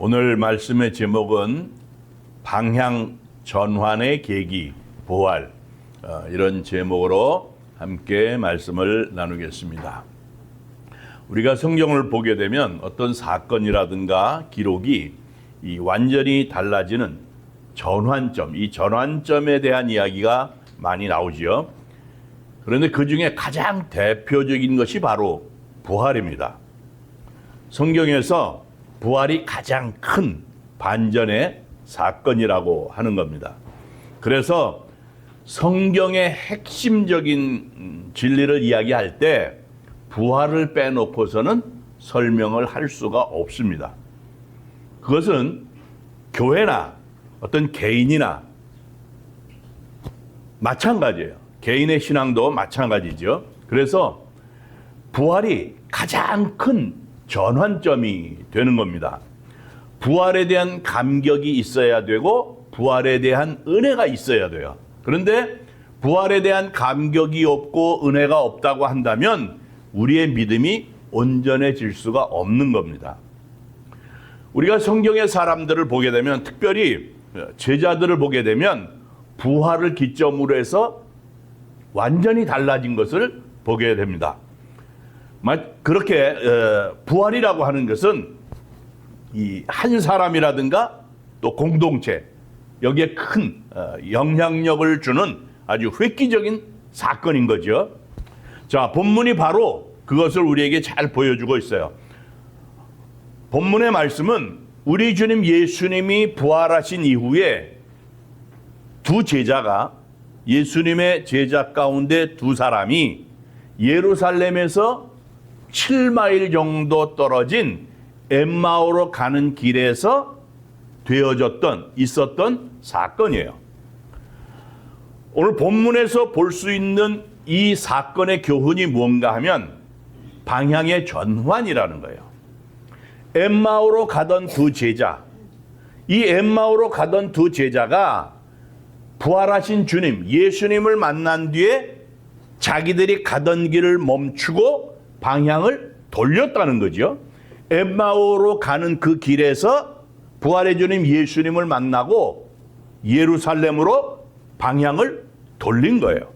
오늘 말씀의 제목은 방향 전환의 계기, 부활, 이런 제목으로 함께 말씀을 나누겠습니다. 우리가 성경을 보게 되면 어떤 사건이라든가 기록이 완전히 달라지는 전환점, 이 전환점에 대한 이야기가 많이 나오죠. 그런데 그 중에 가장 대표적인 것이 바로 부활입니다. 성경에서 부활이 가장 큰 반전의 사건이라고 하는 겁니다. 그래서 성경의 핵심적인 진리를 이야기할 때 부활을 빼놓고서는 설명을 할 수가 없습니다. 그것은 교회나 어떤 개인이나 마찬가지예요. 개인의 신앙도 마찬가지죠. 그래서 부활이 가장 큰 전환점이 되는 겁니다. 부활에 대한 감격이 있어야 되고 부활에 대한 은혜가 있어야 돼요. 그런데 부활에 대한 감격이 없고 은혜가 없다고 한다면 우리의 믿음이 온전해질 수가 없는 겁니다. 우리가 성경의 사람들을 보게 되면, 특별히 제자들을 보게 되면 부활을 기점으로 해서 완전히 달라진 것을 보게 됩니다. 그렇게 부활이라고 하는 것은 이 한 사람이라든가 또 공동체, 여기에 큰 영향력을 주는 아주 획기적인 사건인 거죠. 자, 본문이 바로 그것을 우리에게 잘 보여주고 있어요. 본문의 말씀은 우리 주님 예수님이 부활하신 이후에 두 제자가, 예수님의 제자 가운데 두 사람이 예루살렘에서 7마일 정도 떨어진 엠마오로 가는 길에서 있었던 사건이에요. 오늘 본문에서 볼 수 있는 이 사건의 교훈이 뭔가 하면 방향의 전환이라는 거예요. 엠마오로 가던 두 제자, 이 엠마오로 가던 두 제자가 부활하신 주님, 예수님을 만난 뒤에 자기들이 가던 길을 멈추고 방향을 돌렸다는 거죠. 엠마오로 가는 그 길에서 부활의 주님 예수님을 만나고 예루살렘으로 방향을 돌린 거예요.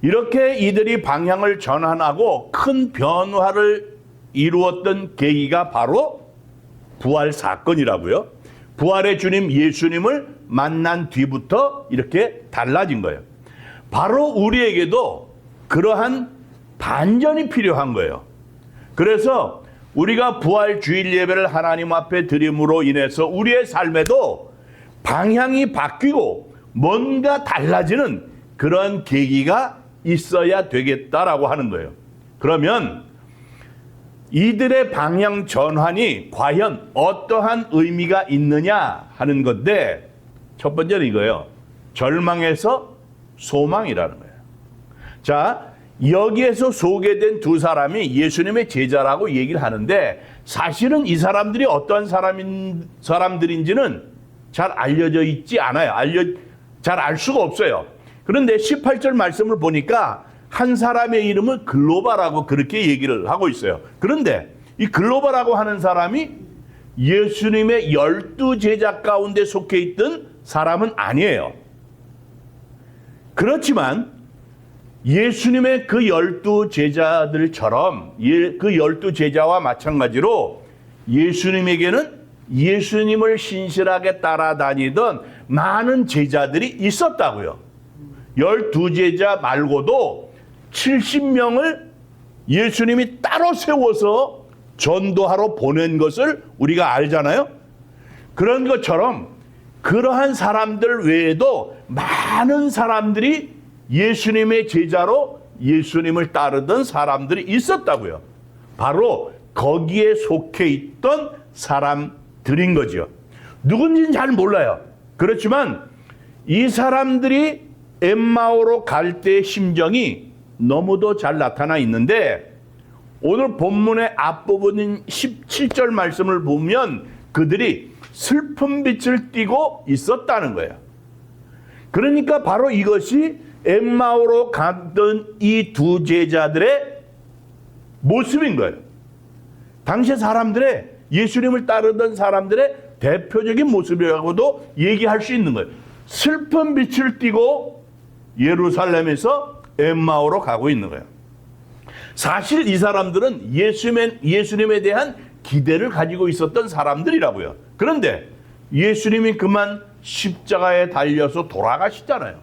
이렇게 이들이 방향을 전환하고 큰 변화를 이루었던 계기가 바로 부활 사건이라고요. 부활의 주님 예수님을 만난 뒤부터 이렇게 달라진 거예요. 바로 우리에게도 그러한 반전이 필요한 거예요. 그래서 우리가 부활 주일 예배를 하나님 앞에 드림으로 인해서 우리의 삶에도 방향이 바뀌고 뭔가 달라지는 그런 계기가 있어야 되겠다라고 하는 거예요. 그러면 이들의 방향 전환이 과연 어떠한 의미가 있느냐 하는 건데, 첫 번째는 이거예요. 절망에서 소망이라는 거예요. 자, 여기에서 소개된 두 사람이 예수님의 제자라고 얘기를 하는데, 사실은 이 사람들이 어떤 사람들인지는 잘 알려져 있지 않아요. 잘 알 수가 없어요. 그런데 18절 말씀을 보니까 한 사람의 이름은 글로바라고 그렇게 얘기를 하고 있어요. 그런데 이 글로바라고 하는 사람이 예수님의 12제자 가운데 속해 있던 사람은 아니에요. 그렇지만 예수님의 그 12제자들처럼 그 12제자와 마찬가지로 예수님에게는 예수님을 신실하게 따라다니던 많은 제자들이 있었다고요. 12제자 말고도 70명을 예수님이 따로 세워서 전도하러 보낸 것을 우리가 알잖아요. 그런 것처럼 그러한 사람들 외에도 많은 사람들이 예수님의 제자로 예수님을 따르던 사람들이 있었다고요. 바로 거기에 속해 있던 사람들인 거죠. 누군지는 잘 몰라요. 그렇지만 이 사람들이 엠마오로 갈 때의 심정이 너무도 잘 나타나 있는데, 오늘 본문의 앞부분인 17절 말씀을 보면 그들이 슬픈 빛을 띠고 있었다는 거예요. 그러니까 바로 이것이 엠마오로 가던 이 두 제자들의 모습인 거예요. 당시 사람들의 예수님을 따르던 사람들의 대표적인 모습이라고도 얘기할 수 있는 거예요. 슬픈 빛을 띠고 예루살렘에서 엠마오로 가고 있는 거예요. 사실 이 사람들은 예수님에 대한 기대를 가지고 있었던 사람들이라고요. 그런데 예수님이 그만 십자가에 달려서 돌아가시잖아요.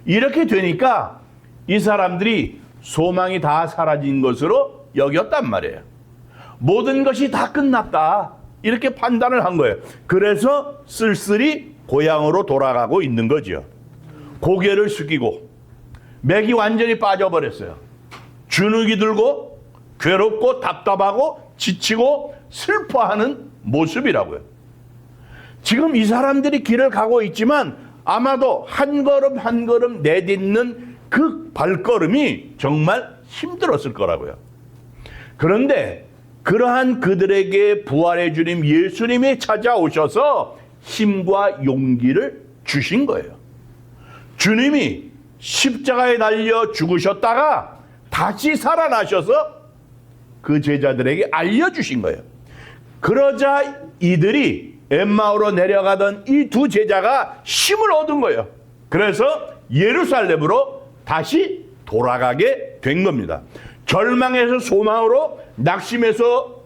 이렇게 되니까 이 사람들이 소망이 다 사라진 것으로 여겼단 말이에요. 모든 것이 다 끝났다, 이렇게 판단을 한 거예요. 그래서 쓸쓸히 고향으로 돌아가고 있는 거죠. 고개를 숙이고 맥이 완전히 빠져버렸어요. 주눅이 들고 괴롭고 답답하고 지치고 슬퍼하는 모습이라고요. 지금 이 사람들이 길을 가고 있지만 아마도 한 걸음 한 걸음 내딛는 그 발걸음이 정말 힘들었을 거라고요. 그런데 그러한 그들에게 부활의 주님 예수님이 찾아오셔서 힘과 용기를 주신 거예요. 주님이 십자가에 달려 죽으셨다가 다시 살아나셔서 그 제자들에게 알려주신 거예요. 그러자 이들이 엠마오로 내려가던 이 두 제자가 힘을 얻은 거예요. 그래서 예루살렘으로 다시 돌아가게 된 겁니다. 절망에서 소망으로, 낙심에서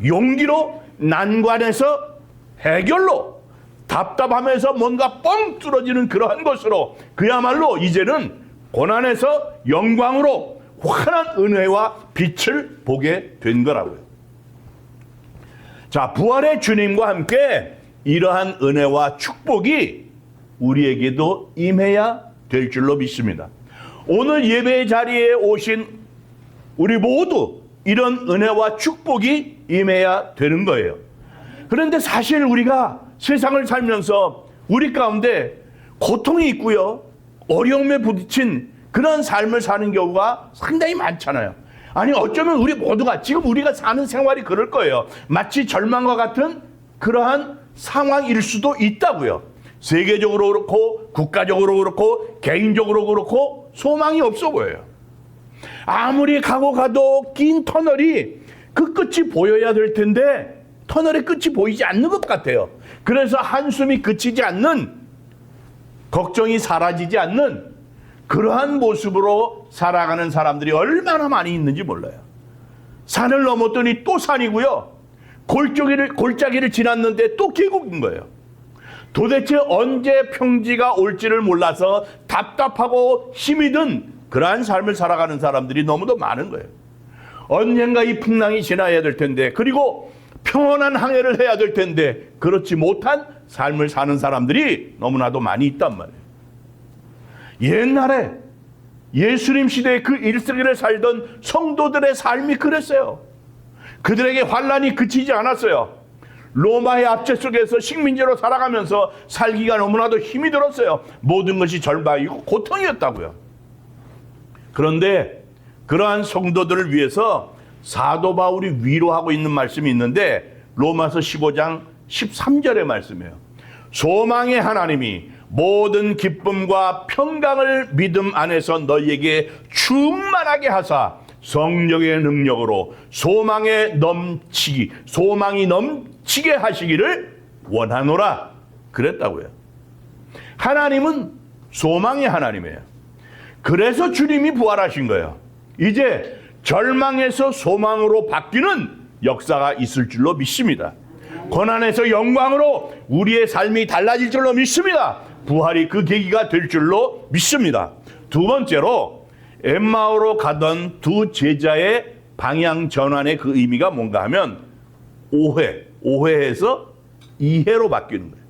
용기로, 난관에서 해결로, 답답함에서 뭔가 뻥 뚫어지는 그러한 것으로, 그야말로 이제는 고난에서 영광으로 환한 은혜와 빛을 보게 된 거라고요. 자, 부활의 주님과 함께 이러한 은혜와 축복이 우리에게도 임해야 될 줄로 믿습니다. 오늘 예배 자리에 오신 우리 모두 이런 은혜와 축복이 임해야 되는 거예요. 그런데 사실 우리가 세상을 살면서 우리 가운데 고통이 있고요, 어려움에 부딪힌 그런 삶을 사는 경우가 상당히 많잖아요. 아니, 어쩌면 우리 모두가 지금 우리가 사는 생활이 그럴 거예요. 마치 절망과 같은 그러한 상황일 수도 있다고요. 세계적으로 그렇고 국가적으로 그렇고 개인적으로 그렇고 소망이 없어 보여요. 아무리 가도 긴 터널이 그 끝이 보여야 될 텐데 터널의 끝이 보이지 않는 것 같아요. 그래서 한숨이 그치지 않는, 걱정이 사라지지 않는 그러한 모습으로 살아가는 사람들이 얼마나 많이 있는지 몰라요. 산을 넘었더니 또 산이고요, 골짜기를 지났는데 또 계곡인 거예요. 도대체 언제 평지가 올지를 몰라서 답답하고 힘이 든 그러한 삶을 살아가는 사람들이 너무도 많은 거예요. 언젠가 이 풍랑이 지나야 될 텐데, 그리고 평온한 항해를 해야 될 텐데 그렇지 못한 삶을 사는 사람들이 너무나도 많이 있단 말이에요. 옛날에 예수님 시대에 그 1세기를 살던 성도들의 삶이 그랬어요. 그들에게 환난이 그치지 않았어요. 로마의 압제 속에서 식민지로 살아가면서 살기가 너무나도 힘이 들었어요. 모든 것이 절망이고 고통이었다고요. 그런데 그러한 성도들을 위해서 사도 바울이 위로하고 있는 말씀이 있는데, 로마서 15장 13절의 말씀이에요. 소망의 하나님이 모든 기쁨과 평강을 믿음 안에서 너희에게 충만하게 하사 성령의 능력으로 소망이 넘치게 하시기를 원하노라 그랬다고요. 하나님은 소망의 하나님이에요. 그래서 주님이 부활하신 거예요. 이제 절망에서 소망으로 바뀌는 역사가 있을 줄로 믿습니다. 고난에서 영광으로 우리의 삶이 달라질 줄로 믿습니다. 부활이 그 계기가 될 줄로 믿습니다. 두 번째로, 엠마오로 가던 두 제자의 방향 전환의 그 의미가 뭔가 하면 오해에서 이해로 바뀌는 거예요.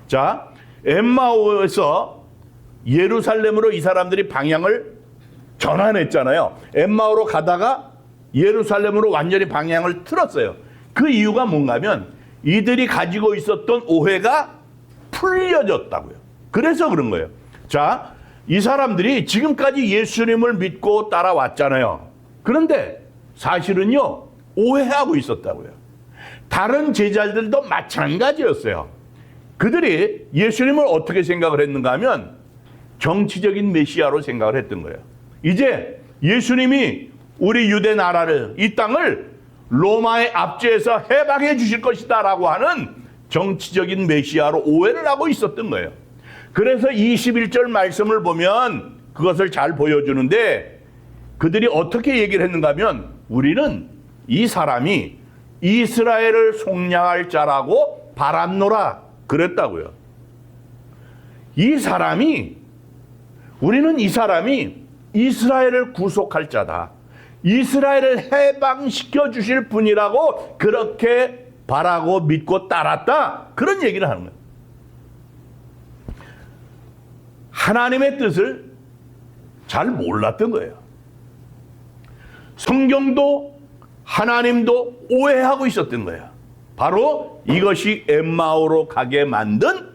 자, 엠마오에서 예루살렘으로 이 사람들이 방향을 전환했잖아요. 엠마오로 가다가 예루살렘으로 완전히 방향을 틀었어요. 그 이유가 뭔가 하면 이들이 가지고 있었던 오해가 풀려졌다고요. 그래서 그런 거예요. 자, 이 사람들이 지금까지 예수님을 믿고 따라왔잖아요. 그런데 사실은요, 오해하고 있었다고요. 다른 제자들도 마찬가지였어요. 그들이 예수님을 어떻게 생각을 했는가 하면 정치적인 메시아로 생각을 했던 거예요. 이제 예수님이 우리 유대 나라를, 이 땅을 로마의 압제에서 해방해 주실 것이다 라고 하는 정치적인 메시아로 오해를 하고 있었던 거예요. 그래서 21절 말씀을 보면 그것을 잘 보여주는데 그들이 어떻게 얘기를 했는가 하면 우리는 이 사람이 이스라엘을 속량할 자라고 바람노라 그랬다고요. 우리는 이 사람이 이스라엘을 구속할 자다. 이스라엘을 해방시켜 주실 분이라고 그렇게 바라고 믿고 따랐다. 그런 얘기를 하는 거예요. 하나님의 뜻을 잘 몰랐던 거예요. 성경도 하나님도 오해하고 있었던 거예요. 바로 이것이 엠마오로 가게 만든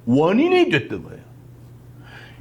원인이 됐던 거예요.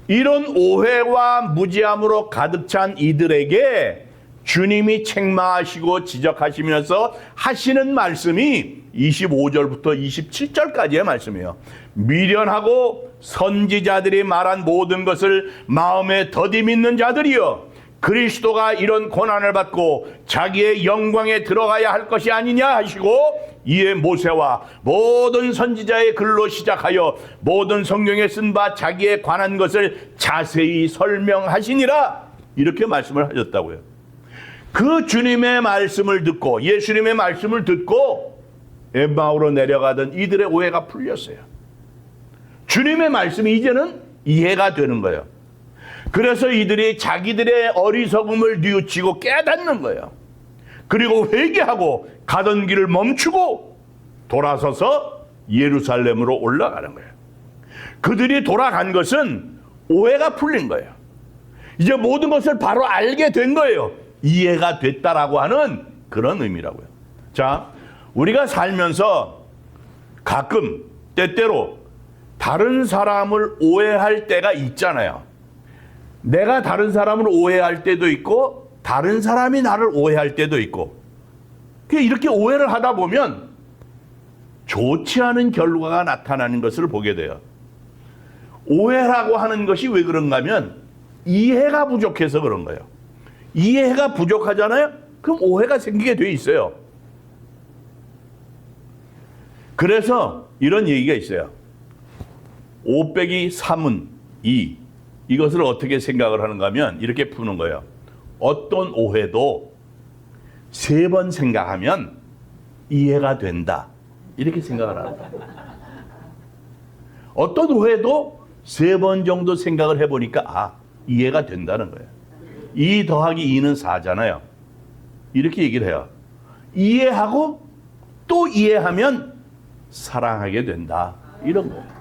이런 오해와 무지함으로 가득 찬 이들에게 주님이 책망하시고 지적하시면서 하시는 말씀이 25절부터 27절까지의 말씀이에요. 미련하고 선지자들이 말한 모든 것을 마음에 더디 믿는 자들이여, 그리스도가 이런 고난을 받고 자기의 영광에 들어가야 할 것이 아니냐 하시고, 이에 모세와 모든 선지자의 글로 시작하여 모든 성경에 쓴 바 자기에 관한 것을 자세히 설명하시니라, 이렇게 말씀을 하셨다고요. 그 주님의 말씀을 듣고, 예수님의 말씀을 듣고 엠마오로 내려가던 이들의 오해가 풀렸어요. 주님의 말씀이 이제는 이해가 되는 거예요. 그래서 이들이 자기들의 어리석음을 뉘우치고 깨닫는 거예요. 그리고 회개하고 가던 길을 멈추고 돌아서서 예루살렘으로 올라가는 거예요. 그들이 돌아간 것은 오해가 풀린 거예요. 이제 모든 것을 바로 알게 된 거예요. 이해가 됐다라고 하는 그런 의미라고요. 자, 우리가 살면서 가끔 때때로 다른 사람을 오해할 때가 있잖아요. 내가 다른 사람을 오해할 때도 있고 다른 사람이 나를 오해할 때도 있고, 이렇게 오해를 하다 보면 좋지 않은 결과가 나타나는 것을 보게 돼요. 오해라고 하는 것이 왜 그런가 하면 이해가 부족해서 그런 거예요. 이해가 부족하잖아요? 그럼 오해가 생기게 돼 있어요. 그래서 이런 얘기가 있어요. 5 빼기 3은 2. 이것을 어떻게 생각을 하는가 하면 이렇게 푸는 거예요. 어떤 오해도 3번 생각하면 이해가 된다. 이렇게 생각을 하는 거예요. 어떤 오해도 3번 정도 생각을 해보니까 이해가 된다는 거예요. 2 더하기 2는 4잖아요. 이렇게 얘기를 해요. 이해하고 또 이해하면 사랑하게 된다. 이런 거예요.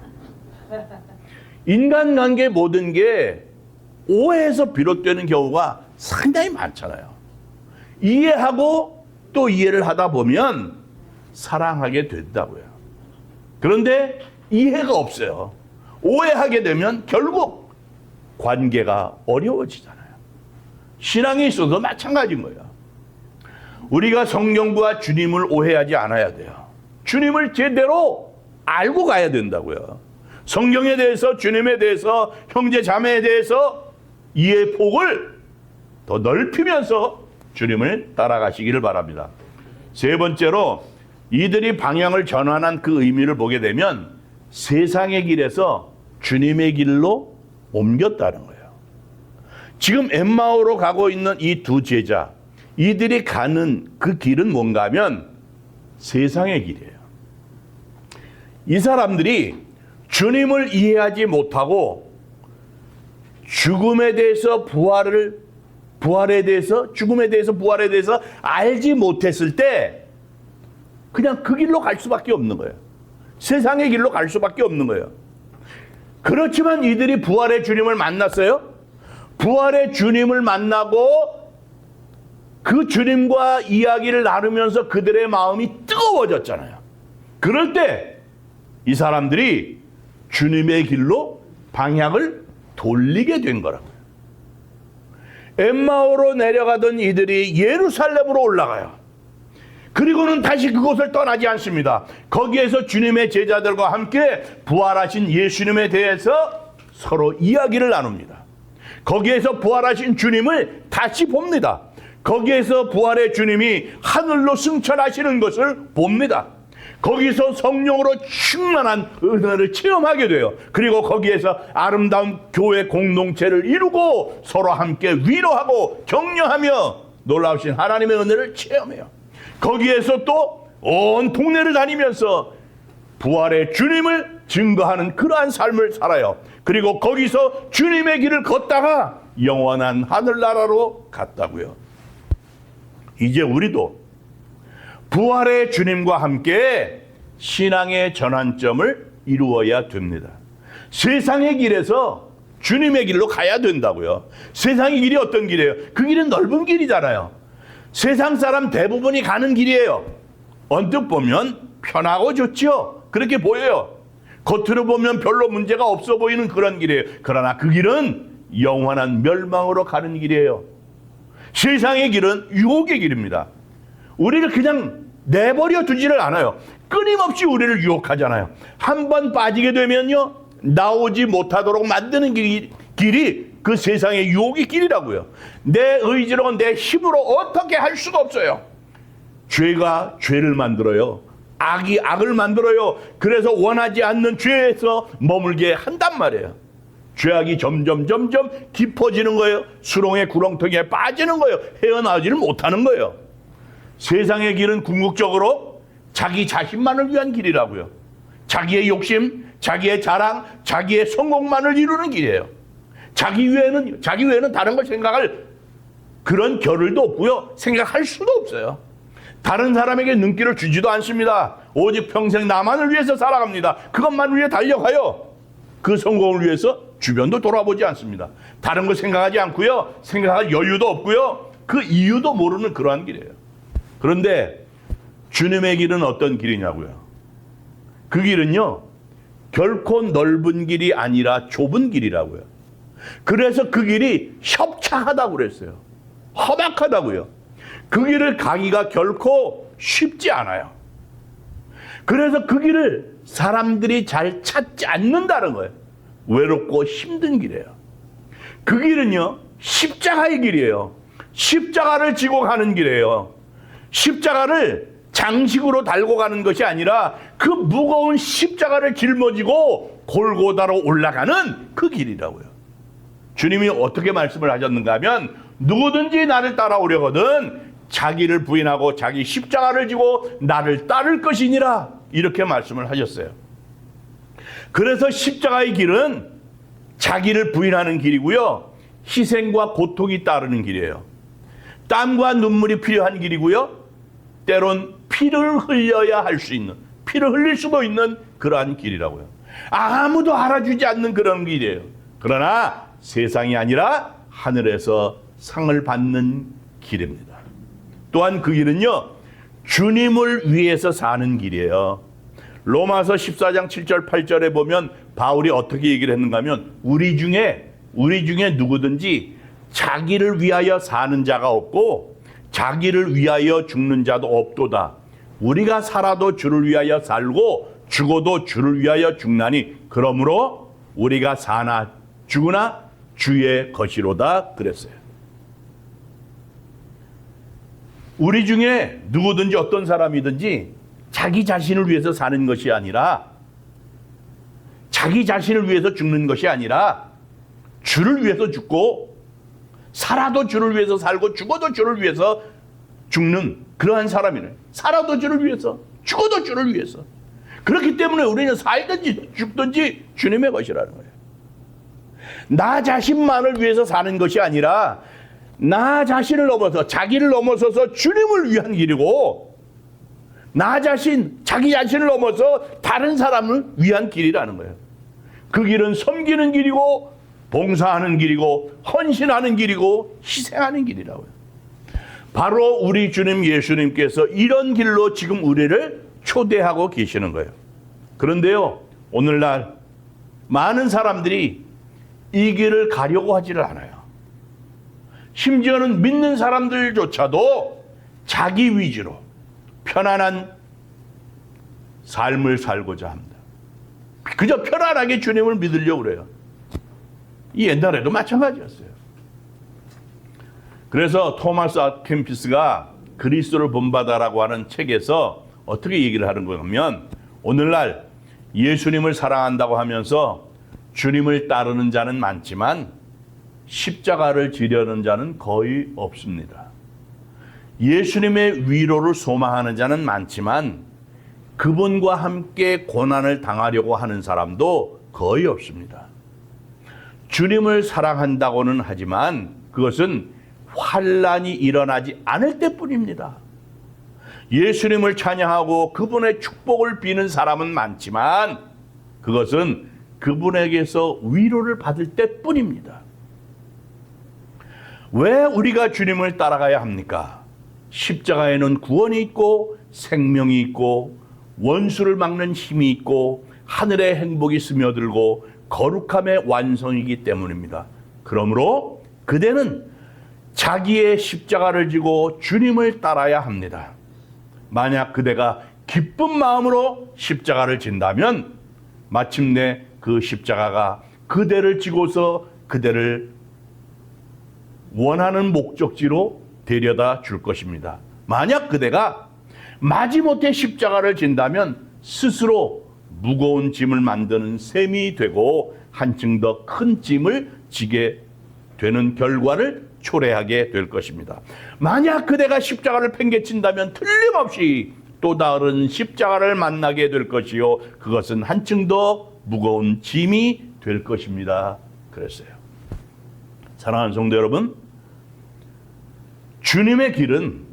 인간관계 모든 게 오해에서 비롯되는 경우가 상당히 많잖아요. 이해하고 또 이해를 하다 보면 사랑하게 된다고요. 그런데 이해가 없어요. 오해하게 되면 결국 관계가 어려워지잖아요. 신앙에 있어도 마찬가지인 거예요. 우리가 성령과 주님을 오해하지 않아야 돼요. 주님을 제대로 알고 가야 된다고요. 성경에 대해서, 주님에 대해서, 형제 자매에 대해서 이해의 폭을 더 넓히면서 주님을 따라가시기를 바랍니다. 3번째로 이들이 방향을 전환한 그 의미를 보게 되면 세상의 길에서 주님의 길로 옮겼다는 거예요. 지금 엠마오로 가고 있는 이 두 제자, 이들이 가는 그 길은 뭔가 하면 세상의 길이에요. 이 사람들이 주님을 이해하지 못하고 죽음에 대해서 부활에 대해서 알지 못했을 때 그냥 그 길로 갈 수밖에 없는 거예요. 세상의 길로 갈 수밖에 없는 거예요. 그렇지만 이들이 부활의 주님을 만났어요. 부활의 주님을 만나고 그 주님과 이야기를 나누면서 그들의 마음이 뜨거워졌잖아요. 그럴 때 이 사람들이 주님의 길로 방향을 돌리게 된 거라고요. 엠마오로 내려가던 이들이 예루살렘으로 올라가요. 그리고는 다시 그곳을 떠나지 않습니다. 거기에서 주님의 제자들과 함께 부활하신 예수님에 대해서 서로 이야기를 나눕니다. 거기에서 부활하신 주님을 다시 봅니다. 거기에서 부활의 주님이 하늘로 승천하시는 것을 봅니다. 거기서 성령으로 충만한 은혜를 체험하게 돼요. 그리고 거기에서 아름다운 교회 공동체를 이루고 서로 함께 위로하고 격려하며 놀라우신 하나님의 은혜를 체험해요. 거기에서 또 온 동네를 다니면서 부활의 주님을 증거하는 그러한 삶을 살아요. 그리고 거기서 주님의 길을 걷다가 영원한 하늘나라로 갔다고요. 이제 우리도 부활의 주님과 함께 신앙의 전환점을 이루어야 됩니다. 세상의 길에서 주님의 길로 가야 된다고요. 세상의 길이 어떤 길이에요? 그 길은 넓은 길이잖아요. 세상 사람 대부분이 가는 길이에요. 언뜻 보면 편하고 좋죠. 그렇게 보여요. 겉으로 보면 별로 문제가 없어 보이는 그런 길이에요. 그러나 그 길은 영원한 멸망으로 가는 길이에요. 세상의 길은 유혹의 길입니다. 우리를 그냥 내버려 두지를 않아요. 끊임없이 우리를 유혹하잖아요. 한번 빠지게 되면요, 나오지 못하도록 만드는 길이 그 세상의 유혹의 길이라고요. 내 의지로 내 힘으로 어떻게 할 수가 없어요. 죄가 죄를 만들어요. 악이 악을 만들어요. 그래서 원하지 않는 죄에서 머물게 한단 말이에요. 죄악이 점점 깊어지는 거예요. 수렁의 구렁텅이에 빠지는 거예요. 헤어나오지를 못하는 거예요. 세상의 길은 궁극적으로 자기 자신만을 위한 길이라고요. 자기의 욕심, 자기의 자랑, 자기의 성공만을 이루는 길이에요. 자기 외에는 다른 걸 생각할 그런 겨를도 없고요. 생각할 수도 없어요. 다른 사람에게 눈길을 주지도 않습니다. 오직 평생 나만을 위해서 살아갑니다. 그것만 위해 달려가요. 그 성공을 위해서 주변도 돌아보지 않습니다. 다른 걸 생각하지 않고요. 생각할 여유도 없고요. 그 이유도 모르는 그러한 길이에요. 그런데 주님의 길은 어떤 길이냐고요. 그 길은요, 결코 넓은 길이 아니라 좁은 길이라고요. 그래서 그 길이 협착하다고 그랬어요. 험악하다고요. 그 길을 가기가 결코 쉽지 않아요. 그래서 그 길을 사람들이 잘 찾지 않는다는 거예요. 외롭고 힘든 길이에요. 그 길은요, 십자가의 길이에요. 십자가를 지고 가는 길이에요. 십자가를 장식으로 달고 가는 것이 아니라 그 무거운 십자가를 짊어지고 골고다로 올라가는 그 길이라고요. 주님이 어떻게 말씀을 하셨는가 하면, 누구든지 나를 따라오려거든 자기를 부인하고 자기 십자가를 지고 나를 따를 것이니라, 이렇게 말씀을 하셨어요. 그래서 십자가의 길은 자기를 부인하는 길이고요, 희생과 고통이 따르는 길이에요. 땀과 눈물이 필요한 길이고요, 때론 피를 흘려야 할 수 있는, 피를 흘릴 수도 있는 그러한 길이라고요. 아무도 알아주지 않는 그런 길이에요. 그러나 세상이 아니라 하늘에서 상을 받는 길입니다. 또한 그 길은요, 주님을 위해서 사는 길이에요. 로마서 14장 7절 8절에 보면 바울이 어떻게 얘기를 했는가 하면, 우리 중에 누구든지 자기를 위하여 사는 자가 없고 자기를 위하여 죽는 자도 없도다. 우리가 살아도 주를 위하여 살고 죽어도 주를 위하여 죽나니 그러므로 우리가 사나 죽으나 주의 것이로다 그랬어요. 우리 중에 누구든지 어떤 사람이든지 자기 자신을 위해서 사는 것이 아니라, 자기 자신을 위해서 죽는 것이 아니라 주를 위해서 죽고 살아도 주를 위해서 살고 죽어도 주를 위해서 죽는 그러한 사람이네. 살아도 주를 위해서, 죽어도 주를 위해서. 그렇기 때문에 우리는 살든지 죽든지 주님의 것이라는 거예요. 나 자신만을 위해서 사는 것이 아니라 나 자신을 넘어서, 자기를 넘어서서 주님을 위한 길이고, 나 자신, 자기 자신을 넘어서 다른 사람을 위한 길이라는 거예요. 그 길은 섬기는 길이고 봉사하는 길이고 헌신하는 길이고 희생하는 길이라고요. 바로 우리 주님 예수님께서 이런 길로 지금 우리를 초대하고 계시는 거예요. 그런데요, 오늘날 많은 사람들이 이 길을 가려고 하지를 않아요. 심지어는 믿는 사람들조차도 자기 위주로 편안한 삶을 살고자 합니다. 그저 편안하게 주님을 믿으려고 그래요. 이 옛날에도 마찬가지였어요. 그래서 토마스 아켐피스가 그리스도를 본받아라고 하는 책에서 어떻게 얘기를 하는 거냐면, 오늘날 예수님을 사랑한다고 하면서 주님을 따르는 자는 많지만 십자가를 지려는 자는 거의 없습니다. 예수님의 위로를 소망하는 자는 많지만 그분과 함께 고난을 당하려고 하는 사람도 거의 없습니다. 주님을 사랑한다고는 하지만 그것은 환난이 일어나지 않을 때뿐입니다. 예수님을 찬양하고 그분의 축복을 비는 사람은 많지만 그것은 그분에게서 위로를 받을 때뿐입니다. 왜 우리가 주님을 따라가야 합니까? 십자가에는 구원이 있고 생명이 있고 원수를 막는 힘이 있고 하늘의 행복이 스며들고 거룩함의 완성이기 때문입니다. 그러므로 그대는 자기의 십자가를 지고 주님을 따라야 합니다. 만약 그대가 기쁜 마음으로 십자가를 진다면 마침내 그 십자가가 그대를 지고서 그대를 원하는 목적지로 데려다 줄 것입니다. 만약 그대가 마지못해 십자가를 진다면 스스로 무거운 짐을 만드는 셈이 되고 한층 더 큰 짐을 지게 되는 결과를 초래하게 될 것입니다. 만약 그대가 십자가를 팽개친다면 틀림없이 또 다른 십자가를 만나게 될 것이요, 그것은 한층 더 무거운 짐이 될 것입니다. 그랬어요. 사랑하는 성도 여러분, 주님의 길은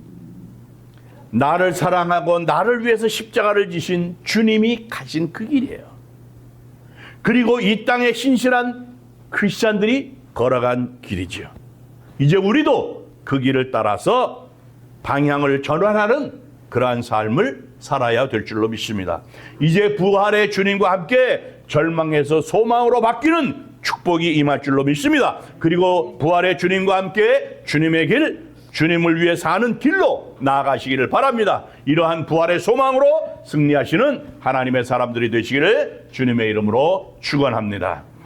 나를 사랑하고 나를 위해서 십자가를 지신 주님이 가신 그 길이에요. 그리고 이 땅에 신실한 크리스찬들이 걸어간 길이지요. 이제 우리도 그 길을 따라서 방향을 전환하는 그러한 삶을 살아야 될 줄로 믿습니다. 이제 부활의 주님과 함께 절망에서 소망으로 바뀌는 축복이 임할 줄로 믿습니다. 그리고 부활의 주님과 함께 주님의 길, 주님을 위해 사는 길로 나아가시기를 바랍니다. 이러한 부활의 소망으로 승리하시는 하나님의 사람들이 되시기를 주님의 이름으로 축원합니다.